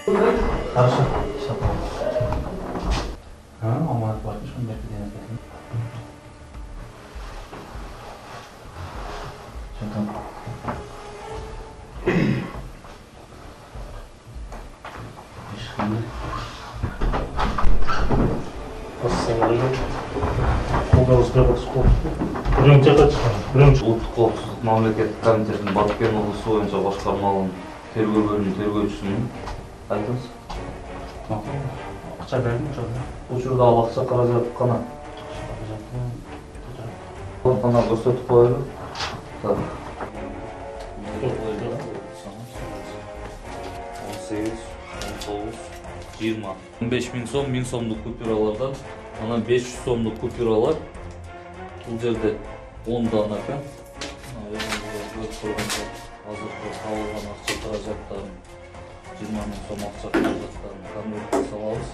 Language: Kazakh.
Хорошо. Аманат барmış mı? Bekle denedim. Çatam. Şimdi. Assalamualaikum. Қолдауыңыз қабылсыз қоқсыз. Біреуін жаққа шығады. Біреуін Ұлттық қауіпсіздік мемлекеттік комитетінің Баткен облысы бойынша басқармалының тергөө бөлімінің тергөөчүсүмүн. Айтыңыз. Ақша бердім жоқ. Бұл жерде ал ақша қаражаты қана. Қана көрсетіп қойды. Так. 18, 19, 20. 15.000 сом, 1000 сомдық купюралардан, ана 500 сомдық купюралар. Бұл жерде 10 дана екен. Азыркы табылған ақша қаражаттарын 20.000 сом ақша қаражаттарын конвертке салабыз.